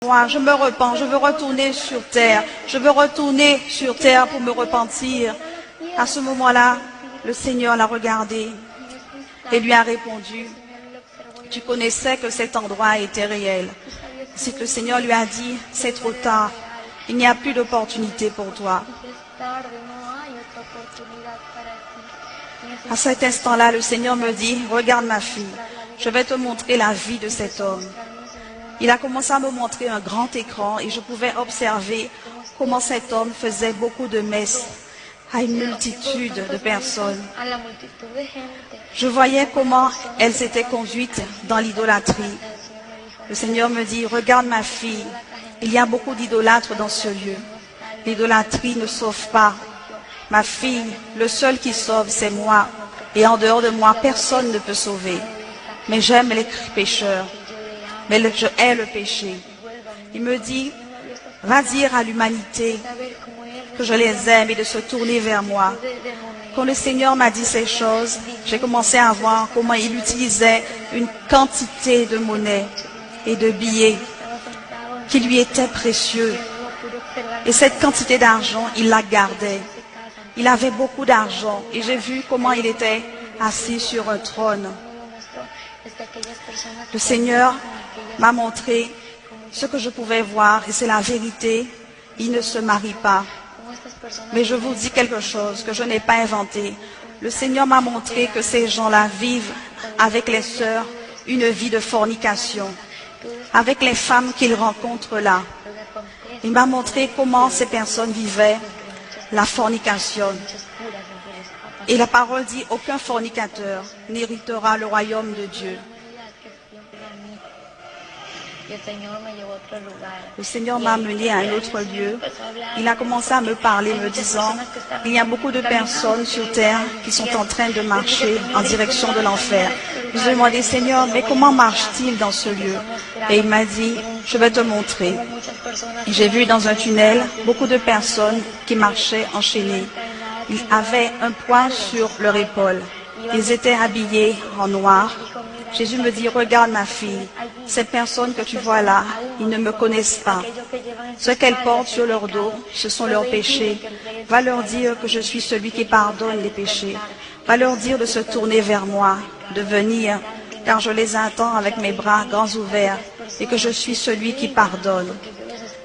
Moi, je me repens, je veux retourner sur terre. Je veux retourner sur terre pour me repentir. À ce moment-là, le Seigneur l'a regardé et lui a répondu, tu connaissais que cet endroit était réel. C'est que le Seigneur lui a dit, c'est trop tard, il n'y a plus d'opportunité pour toi. À cet instant-là, le Seigneur me dit, regarde ma fille, je vais te montrer la vie de cet homme. Il a commencé à me montrer un grand écran et je pouvais observer comment cet homme faisait beaucoup de messes à une multitude de personnes. Je voyais comment elles étaient conduites dans l'idolâtrie. Le Seigneur me dit, regarde ma fille, il y a beaucoup d'idolâtres dans ce lieu. L'idolâtrie ne sauve pas. Ma fille, le seul qui sauve, c'est moi. Et en dehors de moi, personne ne peut sauver. Mais j'aime les pécheurs. Mais je hais le péché. Il me dit, va dire à l'humanité que je les aime et de se tourner vers moi. Quand le Seigneur m'a dit ces choses, j'ai commencé à voir comment il utilisait une quantité de monnaie et de billets qui lui étaient précieux. Et cette quantité d'argent, il la gardait. Il avait beaucoup d'argent et j'ai vu comment il était assis sur un trône. Le Seigneur m'a montré ce que je pouvais voir et c'est la vérité. Il ne se marie pas. Mais je vous dis quelque chose que je n'ai pas inventé. Le Seigneur m'a montré que ces gens-là vivent avec les sœurs une vie de fornication, avec les femmes qu'ils rencontrent là. Il m'a montré comment ces personnes vivaient la fornication. Et la parole dit, aucun fornicateur n'héritera le royaume de Dieu. Le Seigneur m'a amené à un autre lieu. Il a commencé à me parler, me disant, il y a beaucoup de personnes sur terre qui sont en train de marcher en direction de l'enfer. Je lui ai demandé, Seigneur, mais comment marche-t-il dans ce lieu? Et il m'a dit, je vais te montrer. J'ai vu dans un tunnel beaucoup de personnes qui marchaient enchaînées. Ils avaient un poids sur leur épaule. Ils étaient habillés en noir. Jésus me dit, regarde ma fille, ces personnes que tu vois là, ils ne me connaissent pas. Ce qu'elles portent sur leur dos, ce sont leurs péchés. Va leur dire que je suis celui qui pardonne les péchés. Va leur dire de se tourner vers moi, de venir, car je les attends avec mes bras grands ouverts et que je suis celui qui pardonne.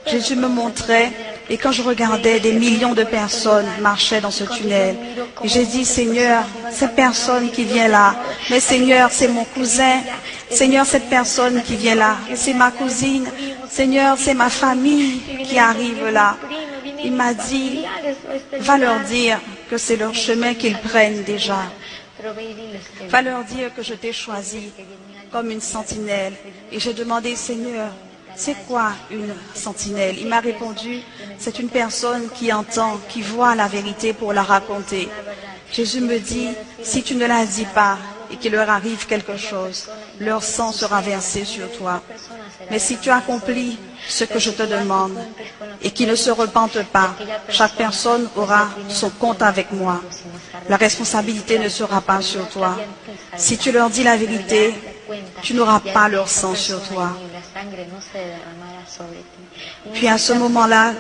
Jésus me montrait, et quand je regardais, des millions de personnes marchaient dans ce tunnel. Et j'ai dit, Seigneur, cette personne qui vient là, mais Seigneur, c'est mon cousin. Seigneur, cette personne qui vient là, c'est ma cousine. Seigneur, c'est ma famille qui arrive là. Il m'a dit, va leur dire que c'est leur chemin qu'ils prennent déjà. Va leur dire que je t'ai choisi comme une sentinelle. Et j'ai demandé, Seigneur, c'est quoi une sentinelle? Il m'a répondu, c'est une personne qui entend, qui voit la vérité pour la raconter. Jésus me dit, si tu ne la dis pas et qu'il leur arrive quelque chose, leur sang sera versé sur toi. Mais si tu accomplis ce que je te demande et qu'ils ne se repentent pas, chaque personne aura son compte avec moi. La responsabilité ne sera pas sur toi. Si tu leur dis la vérité, tu n'auras pas leur sang sur toi. Puis à ce moment-là,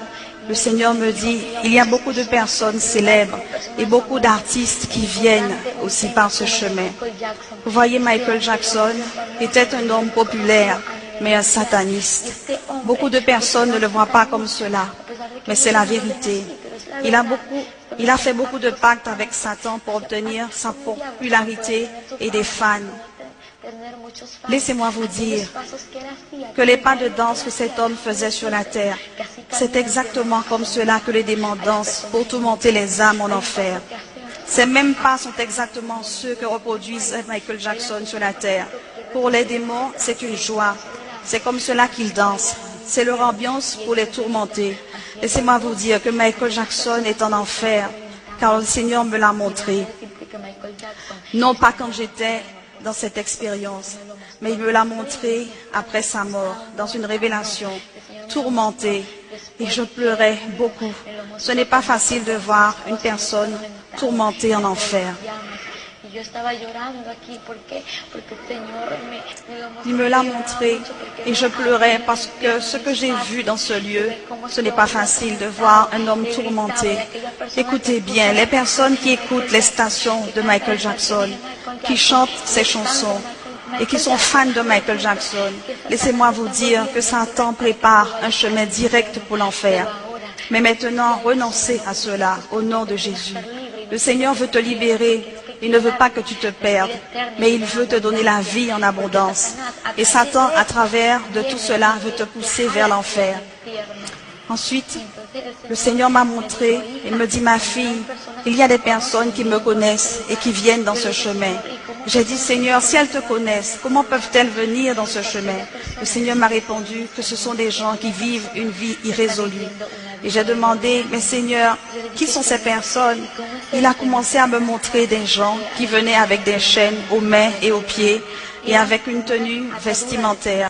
le Seigneur me dit, il y a beaucoup de personnes célèbres et beaucoup d'artistes qui viennent aussi par ce chemin. Vous voyez, Michael Jackson était un homme populaire, mais un sataniste. Beaucoup de personnes ne le voient pas comme cela, mais c'est la vérité. Il a fait beaucoup de pactes avec Satan pour obtenir sa popularité et des fans. Laissez-moi vous dire que les pas de danse que cet homme faisait sur la terre, c'est exactement comme cela que les démons dansent pour tourmenter les âmes en enfer. Ces mêmes pas sont exactement ceux que reproduisent Michael Jackson sur la terre. Pour les démons, c'est une joie. C'est comme cela qu'ils dansent. C'est leur ambiance pour les tourmenter. Laissez-moi vous dire que Michael Jackson est en enfer, car le Seigneur me l'a montré. Non pas quand j'étais dans cette expérience, mais il me l'a montré après sa mort, dans une révélation, tourmentée, et je pleurais beaucoup. Ce n'est pas facile de voir une personne tourmentée en enfer. Il me l'a montré et je pleurais parce que ce que j'ai vu dans ce lieu, ce n'est pas facile de voir un homme tourmenté. Écoutez bien, les personnes qui écoutent les stations de Michael Jackson, qui chantent ses chansons et qui sont fans de Michael Jackson, laissez-moi vous dire que Satan prépare un chemin direct pour l'enfer. Mais maintenant, renoncez à cela au nom de Jésus. Le Seigneur veut te libérer. Il ne veut pas que tu te perdes, mais il veut te donner la vie en abondance. Et Satan, à travers de tout cela, veut te pousser vers l'enfer. Ensuite, le Seigneur m'a montré, il me dit, ma fille, il y a des personnes qui me connaissent et qui viennent dans ce chemin. J'ai dit, Seigneur, si elles te connaissent, comment peuvent-elles venir dans ce chemin? Le Seigneur m'a répondu que ce sont des gens qui vivent une vie irrésolue. Et j'ai demandé, mais Seigneur, qui sont ces personnes? Il a commencé à me montrer des gens qui venaient avec des chaînes aux mains et aux pieds et avec une tenue vestimentaire.